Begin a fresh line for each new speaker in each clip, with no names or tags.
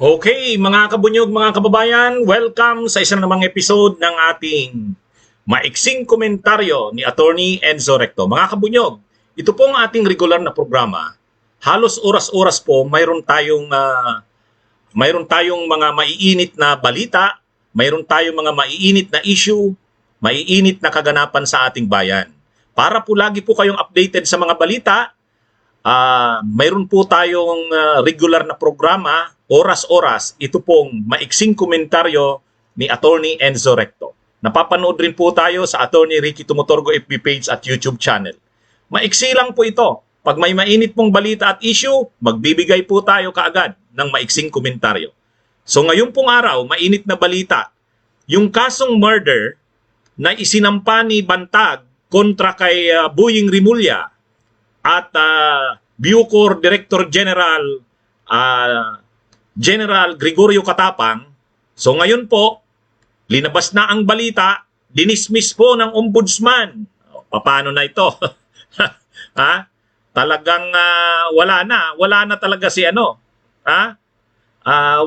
Okay, mga kabunyog, mga kababayan, welcome sa isang namang episode ng ating maiksing komentaryo ni Attorney Enzo Recto. Mga kabunyog, ito po ang ating regular na programa. Halos oras-oras po mayroon tayong mga maiinit na balita, mayroon tayong mga maiinit na issue, maiinit na kaganapan sa ating bayan. Para po lagi po kayong updated sa mga balita, mayroon po tayong regular na programa, oras-oras, ito pong maiksing komentaryo ni Attorney Enzo Recto. Napapanood rin po tayo sa Attorney Ricky Tumutorgo FB page at YouTube channel. Maiksi lang po ito. Pag may mainit pong balita at issue, magbibigay po tayo kaagad ng maiksing komentaryo. So ngayon pong araw, mainit na balita, yung kasong murder na isinampa ni Bantag kontra kay Boying Rimulya at Bucor Director General General Gregorio Katapang. So ngayon po, linabas na ang balita, dinismiss po ng ombudsman. Paano na ito? Ha? Talagang wala na talaga si ano? Ha?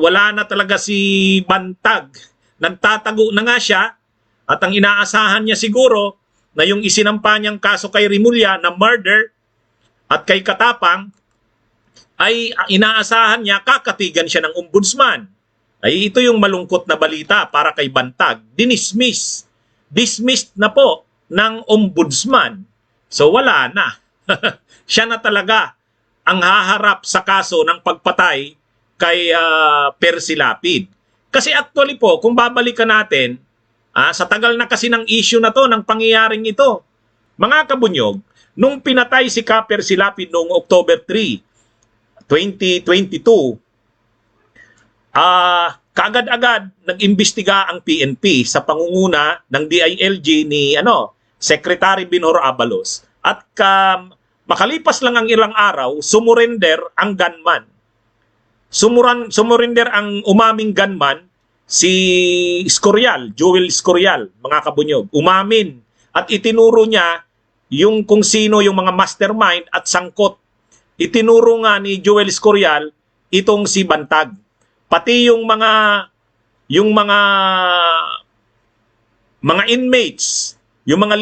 Wala na talaga si Bantag. Nagtatago na nga siya at ang inaasahan niya siguro na yung isinampa niyang kaso kay Rimulya na murder at kay Katapang ay inaasahan niya kakatigan siya ng ombudsman. Ay ito yung malungkot na balita para kay Bantag. Dismissed na po ng ombudsman. So wala na. Siya na talaga ang haharap sa kaso ng pagpatay kay Percy Lapid. Kasi actually po, kung babalikan natin, sa tagal na kasi ng issue na to, ng pangyayaring ito, mga kabunyog, nung pinatay si Percy Lapid noong October 3, 2022, kaagad-agad nag-imbestiga ang PNP sa pangunguna ng DILG ni Secretary Binhor Abalos. At makalipas lang ang ilang araw, sumurrender ang gunman. Sumurrender ang umaming gunman, si Escorial, Joel Escorial, mga kabunyog. Umamin at itinuro niya yung kung sino yung mga mastermind at sangkot. Itinuro nga ni Joel Escorial itong si Bantag. Pati yung mga inmates, yung mga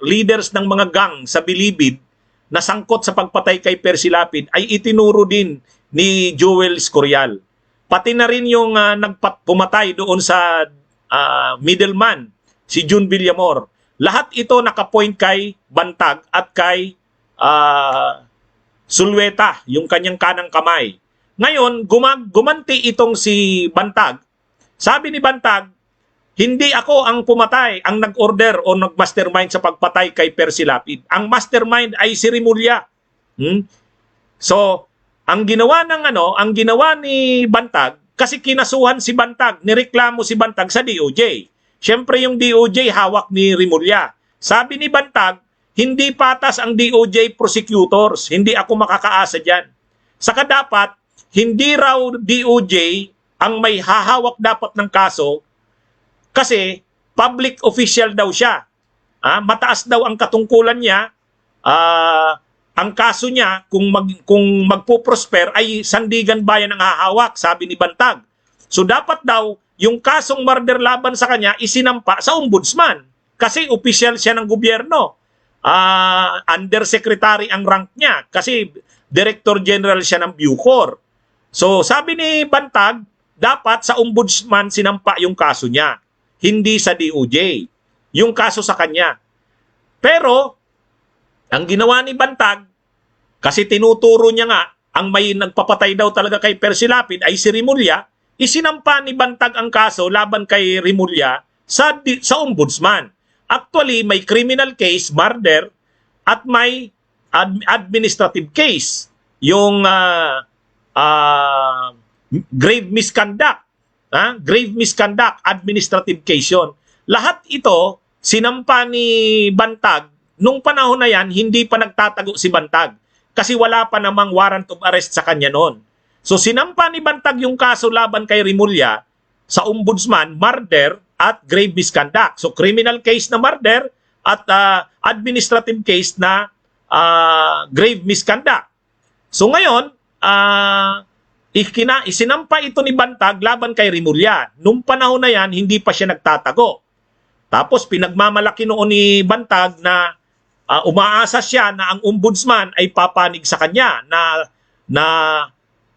leaders ng mga gang sa Bilibid na sangkot sa pagpatay kay Percy Lapid ay itinuro din ni Joel Escorial. Pati na rin yung pumatay doon sa middleman, si June Villamor. Lahat ito nakapoint kay Bantag at kay Sulweta, yung kanyang kanang kamay. Ngayon, gumanti itong si Bantag. Sabi ni Bantag, hindi ako ang pumatay, ang nag-order o nag-mastermind sa pagpatay kay Percy Lapid. Ang mastermind ay si Rimulya. So, ang ginawa ni Bantag, kasi kinasuhan si Bantag, nireklamo si Bantag sa DOJ. Siyempre yung DOJ hawak ni Rimulya. Sabi ni Bantag, hindi patas ang DOJ prosecutors. Hindi ako makakaasa dyan. Saka dapat, hindi raw DOJ ang may hahawak dapat ng kaso kasi public official daw siya. Mataas daw ang katungkulan niya. Ang kaso niya, kung magpo-prosper, ay Sandigan Bayan ang hahawak, sabi ni Bantag. So dapat daw, yung kasong murder laban sa kanya, isinampa sa ombudsman. Kasi official siya ng gobyerno. Undersecretary ang rank niya kasi Director General siya ng Bucor. So sabi ni Bantag, dapat sa ombudsman sinampa yung kaso niya, hindi sa DOJ, yung kaso sa kanya. Pero ang ginawa ni Bantag, kasi tinuturo niya nga, ang may nagpapatay daw talaga kay Percy Lapid ay si Rimulya, isinampa ni Bantag ang kaso laban kay Rimulya sa ombudsman. Actually, may criminal case, murder, at may administrative case, yung grave misconduct. Grave misconduct, administrative case yun. Lahat ito, sinampa ni Bantag. Nung panahon na yan, hindi pa nagtatago si Bantag. Kasi wala pa namang warrant of arrest sa kanya noon. So sinampa ni Bantag yung kaso laban kay Rimulya sa ombudsman, murder at grave misconduct. So criminal case na murder at administrative case na grave misconduct. So ngayon, Isinampa ito ni Bantag laban kay Rimulya. Nung panahon na yan, hindi pa siya nagtatago. Tapos pinagmamalaki noon ni Bantag na umaasa siya na ang ombudsman ay papanig sa kanya na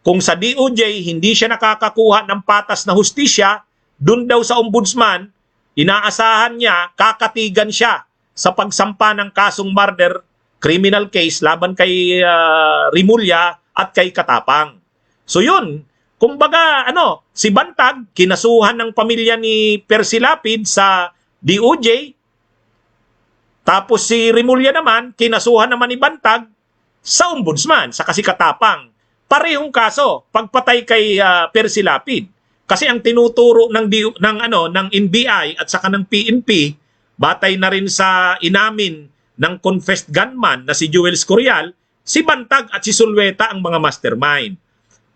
kung sa DOJ hindi siya nakakakuha ng patas na hustisya, dun daw sa ombudsman, inaasahan niya, kakatigan siya sa pagsampa ng kasong murder criminal case laban kay Rimulya at kay Katapang. So yun, kumbaga si Bantag kinasuhan ng pamilya ni Percy Lapid sa DOJ. Tapos si Rimulya naman kinasuhan naman ni Bantag sa ombudsman sa Katapang. Parehong kaso pagpatay kay Percy Lapid. Kasi ang tinuturo ng NBI at saka ng PNP batay na rin sa inamin ng confessed gunman na si Joel Scorial, si Bantag at si Sulweta ang mga mastermind.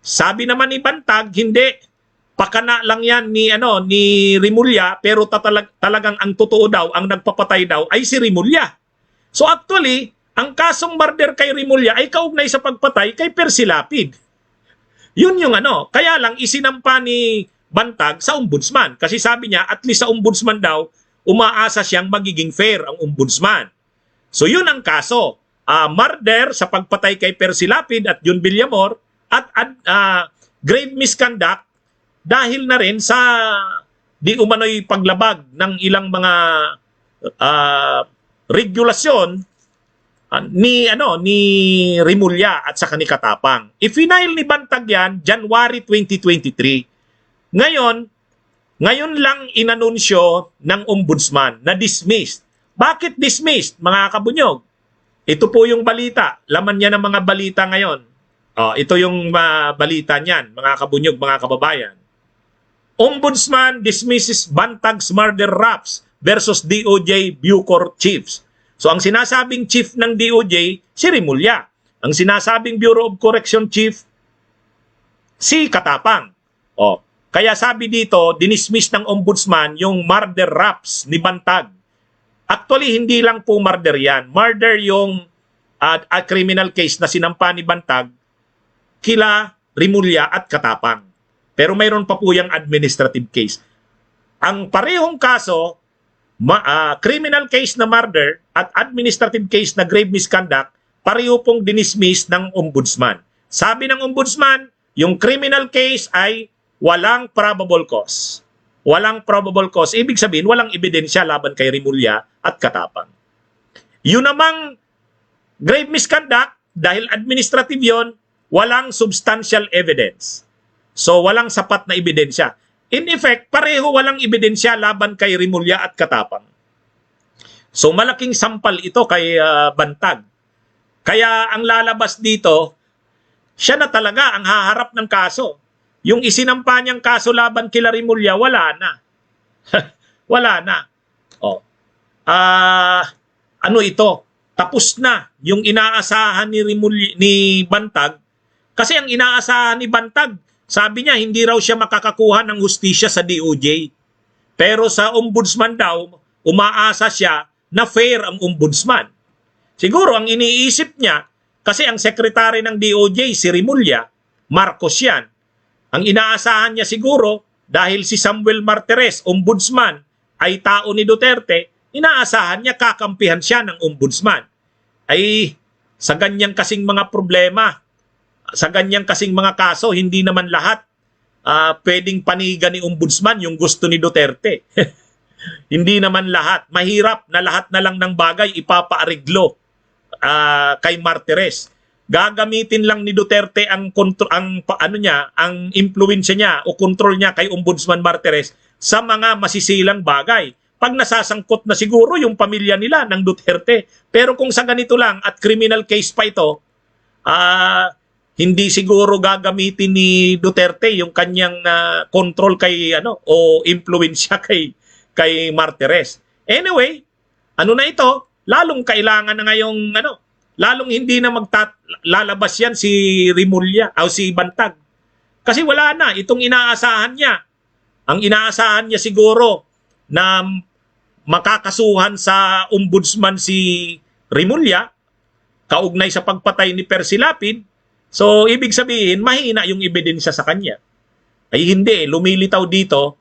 Sabi naman ni Bantag, hindi, pakana lang yan ni Rimulya, pero talagang ang totoo daw, ang nagpapatay daw ay si Rimulya. So actually, ang kasong murder kay Rimulya ay kaugnay sa pagpatay kay Percy Lapid. Yun yung kaya lang isinampa ni Bantag sa ombudsman. Kasi sabi niya, at least sa ombudsman daw, umaasa siyang magiging fair ang ombudsman. So yun ang kaso. Murder sa pagpatay kay Percy Lapid at June Villamor at grave misconduct dahil na rin sa di umano'y paglabag ng ilang mga regulasyon ni Rimulya at saka ni Katapang. I-final ni Bantag yan January 2023. Ngayon lang inanunsyo ng ombudsman na dismissed. Bakit dismissed, mga kabunyog? Ito po yung balita. Laman niya ng mga balita ngayon. Ito yung balita niyan, mga kabunyog, mga kababayan. Ombudsman dismisses Bantag's murder raps versus DOJ Bucor chiefs. So ang sinasabing chief ng DOJ, si Rimulya. Ang sinasabing Bureau of Correction chief, si Katapang. Kaya sabi dito, dinismiss ng ombudsman yung murder raps ni Bantag. Actually, hindi lang po murder yan. Murder yung criminal case na sinampa ni Bantag kila Rimulya at Katapang. Pero mayroon pa po yung administrative case. Ang parehong kaso, criminal case na murder at administrative case na grave misconduct, pareho pong dinismiss ng ombudsman. Sabi ng ombudsman, yung criminal case ay walang probable cause. Walang probable cause. Ibig sabihin, walang ebidensya laban kay Rimulya at Katapang. Yun namang grave misconduct, dahil administrative yon, walang substantial evidence. So, walang sapat na ebidensya. In effect, pareho walang ebidensya laban kay Rimulya at Katapang. So, malaking sampal ito kay Bantag. Kaya ang lalabas dito, siya na talaga ang haharap ng kaso. Yung isinampa niyang kaso laban kila Rimulya, wala na. Wala na. Ito? Tapos na yung inaasahan ni Bantag. Kasi ang inaasahan ni Bantag, sabi niya, hindi raw siya makakakuha ng hustisya sa DOJ. Pero sa ombudsman daw, umaasa siya na fair ang ombudsman. Siguro ang iniisip niya, kasi ang sekretary ng DOJ, si Rimulya, Marcos yan. Ang inaasahan niya siguro, dahil si Samuel Martires, ombudsman, ay tao ni Duterte, inaasahan niya kakampihan siya ng ombudsman. Ay, sa ganyang kasing mga problema, sa ganyang kasing mga kaso, hindi naman lahat pwedeng panigan ni ombudsman yung gusto ni Duterte. Hindi naman lahat. Mahirap na lahat na lang ng bagay ipapaareglo kay Martires. Gagamitin lang ni Duterte ang impluwensya niya o control niya kay Ombudsman Martires sa mga masisilang bagay. Pag nasasangkot na siguro yung pamilya nila ng Duterte. Pero kung sa ganito lang at criminal case pa ito, hindi siguro gagamitin ni Duterte yung kanyang control kay o impluwensya kay Martires. Anyway, na ito? Lalong kailangan na ngayong lalong hindi na lalabas yan si Rimulya o si Bantag. Kasi wala na itong inaasahan niya. Ang inaasahan niya siguro na makakasuhan sa ombudsman si Rimulya kaugnay sa pagpatay ni Percy Lapid. So, ibig sabihin, mahina yung ebidensya sa kanya. Ay hindi, lumilitaw dito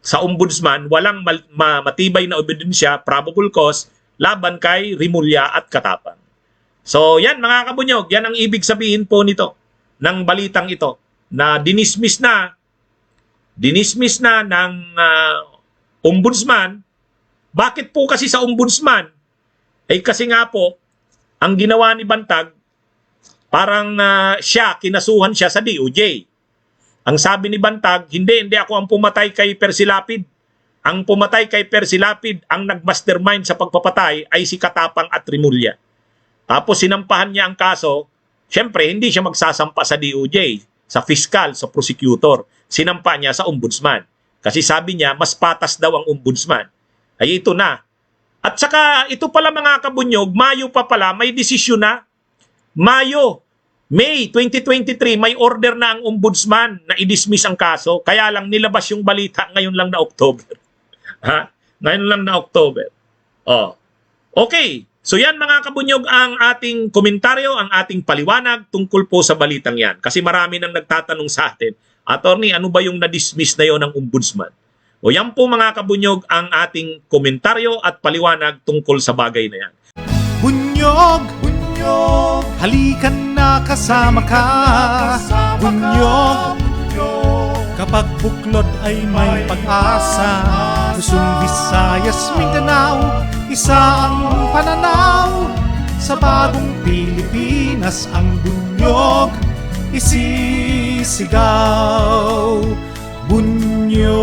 sa ombudsman, walang matibay na ebidensya, probable cause, laban kay Rimulya at Katapang. So, yan mga kabunyog, yan ang ibig sabihin po nito, ng balitang ito, na dinismiss na ng ombudsman. Bakit po kasi sa ombudsman? Ay kasi nga po, ang ginawa ni Bantag, parang kinasuhan siya sa DOJ. Ang sabi ni Bantag, hindi ako ang pumatay kay Percy Lapid. Ang pumatay kay Percy Lapid, ang nag-mastermind sa pagpapatay ay si Katapang at Rimulya. Tapos sinampahan niya ang kaso, syempre hindi siya magsasampa sa DOJ, sa fiscal, sa prosecutor. Sinampa niya sa ombudsman. Kasi sabi niya, mas patas daw ang ombudsman. Ay ito na. At saka ito pala mga kabunyog, Mayo pa pala, may desisyon na. May 2023, may order na ang ombudsman na i-dismiss ang kaso. Kaya lang nilabas yung balita ngayon lang na October. Ngayon lang na October. Okay. So yan mga kabunyog ang ating komentaryo, ang ating paliwanag tungkol po sa balitang yan. Kasi marami nang nagtatanong sa atin, Attorney, ano ba yung na-dismiss na yon ng ombudsman? O yan po mga kabunyog ang ating komentaryo at paliwanag tungkol sa bagay na yan.
Bunyog, bunyog, halikan na kasama ka. Bunyog, kapag buklod ay may pag-asa. Luzon, Visayas, Mindanao, isa ang pananaw. Sa bagong Pilipinas ang bunyog isisigaw. Bunyog.